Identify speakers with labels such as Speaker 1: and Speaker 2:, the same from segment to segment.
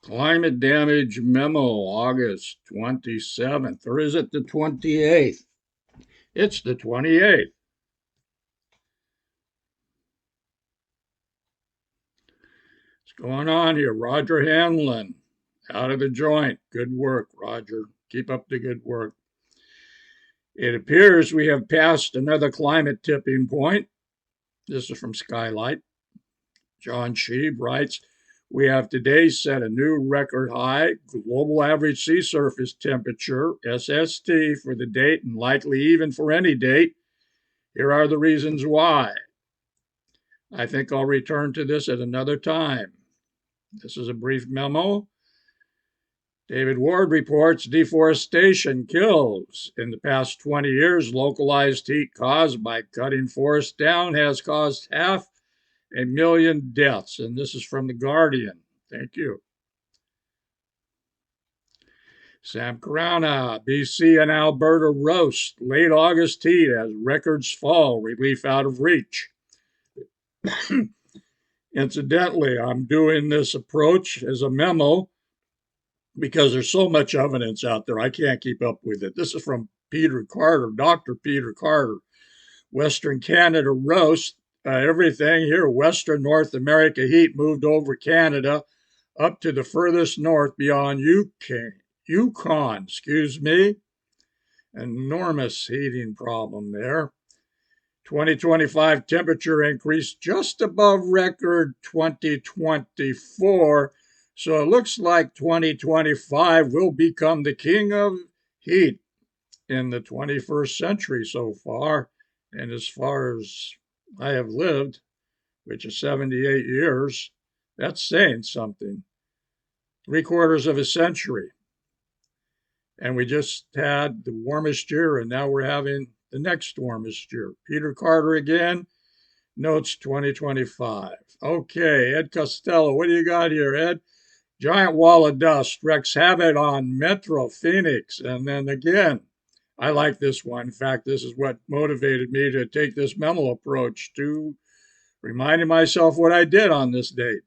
Speaker 1: Climate damage memo, August 27th, or is it the 28th? It's the 28th. What's going on here? Roger Hanlon, out of the joint. Good work, Roger. Keep up the good work. It appears we have passed another climate tipping point. This is from Skylight. John Sheeb writes, we have today set a new record high global average sea surface temperature, SST, for the date and likely even for any date. Here are the reasons why. I think I'll return to this at another time. This is a brief memo. David Ward reports deforestation kills. In the past 20 years, localized heat caused by cutting forests down has caused 500,000 deaths. And this is from The Guardian. Thank you. Sam Carana, BC and Alberta roast. Late August heat as records fall, relief out of reach. Incidentally, I'm doing this approach as a memo because there's so much evidence out there, I can't keep up with it. This is from Peter Carter, Dr. Peter Carter. Western Canada roast. Everything here, Western North America heat moved over Canada up to the furthest north beyond Yukon, excuse me. Enormous heating problem there. 2025 temperature increase just above record 2024. So it looks like 2025 will become the king of heat in the 21st century so far. And as far as I have lived, which is 78 years, that's saying something. 3/4 of a century. And we just had the warmest year, and now we're having the next warmest year. Peter Carter again, notes 2025. Okay, Ed Costello, what do you got here, Ed? Giant wall of dust wreaks havoc on Metro Phoenix. And then again, I like this one. In fact, this is what motivated me to take this memo approach to reminding myself what I did on this date.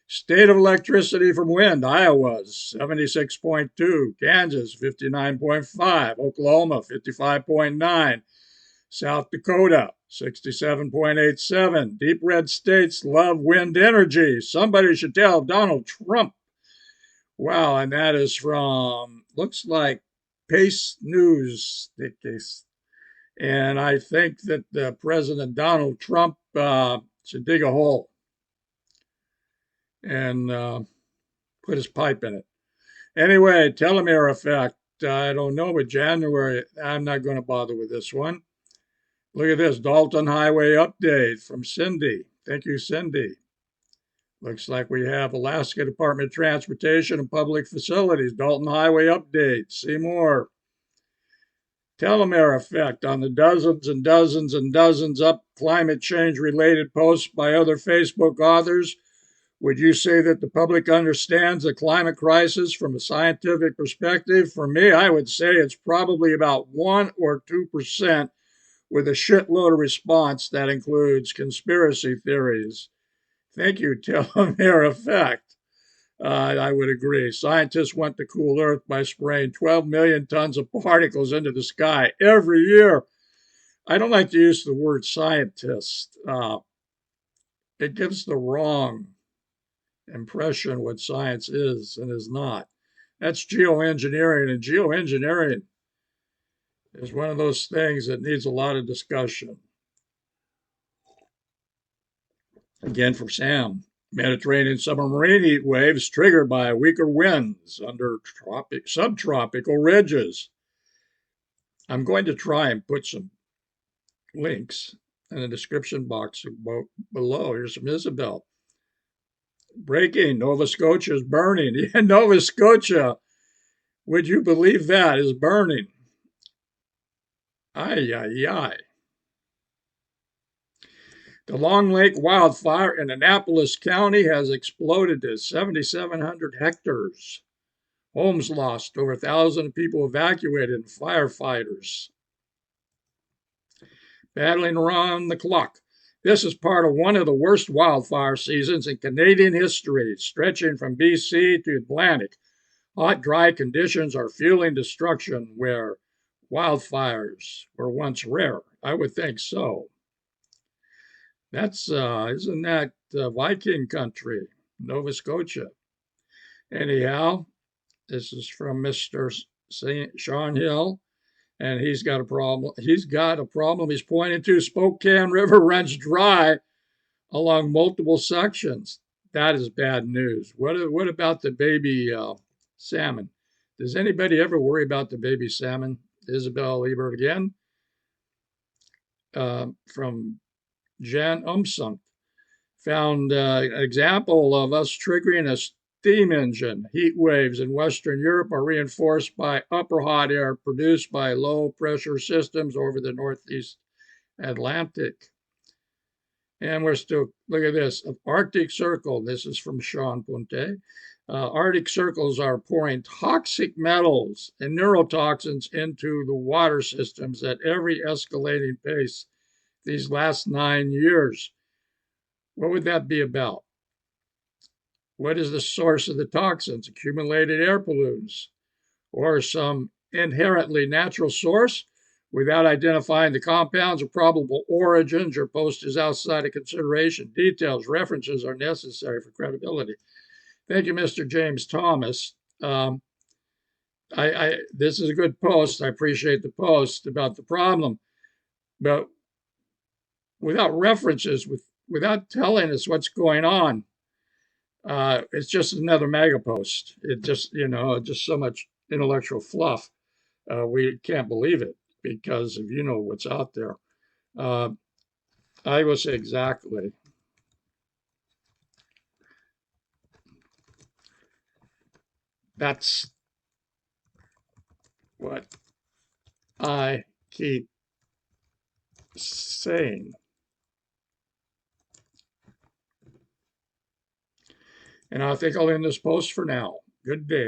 Speaker 1: State of electricity from wind, Iowa, 76.2, Kansas, 59.5, Oklahoma, 55.9, South Dakota, 67.87. Deep red states love wind energy. Somebody should tell Donald Trump. Wow, and that is from, looks like Pace News. And I think that President Donald Trump should dig a hole and put his pipe in it. Anyway, telomere effect. I don't know, but January, I'm not going to bother with this one. Look at this Dalton Highway update from Cindy. Thank you, Cindy. Looks like we have Alaska Department of Transportation and Public Facilities, Dalton Highway update. See more. Telomere effect on the dozens and dozens and dozens of climate change related posts by other Facebook authors. Would you say that the public understands the climate crisis from a scientific perspective? For me, I would say it's probably about 1 or 2%, with a shitload of response that includes conspiracy theories. Thank you, telomere effect. I would agree. Scientists want to cool Earth by spraying 12 million tons of particles into the sky every year. I don't like to use the word scientist. It gives the wrong impression what science is and is not. That's geoengineering, and geoengineering is one of those things that needs a lot of discussion. Again, for Sam, Mediterranean submarine heat waves triggered by weaker winds under subtropical ridges. I'm going to try and put some links in the description box below. Here's from Isabel. Breaking, Nova Scotia is burning. Yeah, Nova Scotia, would you believe that, is burning? Ay, ay, ay. The Long Lake wildfire in Annapolis County has exploded to 7,700 hectares. Homes lost, over 1,000 people evacuated, and firefighters battling around the clock. This is part of one of the worst wildfire seasons in Canadian history, stretching from BC to Atlantic. Hot, dry conditions are fueling destruction where wildfires were once rare. I would think so. That's isn't that Viking country, Nova Scotia? Anyhow, this is from Mr. Sean Hill, and he's got a problem. He's got a problem. He's pointing to Spokane River runs dry along multiple sections. That is bad news. What about the baby salmon? Does anybody ever worry about the baby salmon? Isabel Ebert again, from Jan Umsunk, found an example of us triggering a steam engine. Heat waves in Western Europe are reinforced by upper hot air produced by low pressure systems over the Northeast Atlantic. And we're still, look at this, Arctic Circle. This is from Sean Ponte. Arctic circles are pouring toxic metals and neurotoxins into the water systems at every escalating pace these last 9 years. What would that be about? What is the source of the toxins? Accumulated air pollutants or some inherently natural source? Without identifying the compounds or probable origins, your post is outside of consideration. Details, references are necessary for credibility. Thank you, Mr. James Thomas. This is a good post. I appreciate the post about the problem, but without references, without telling us what's going on, it's just another mega post. It just, just so much intellectual fluff. We can't believe it because of what's out there. I will say exactly. That's what I keep saying. And I think I'll end this post for now. Good day.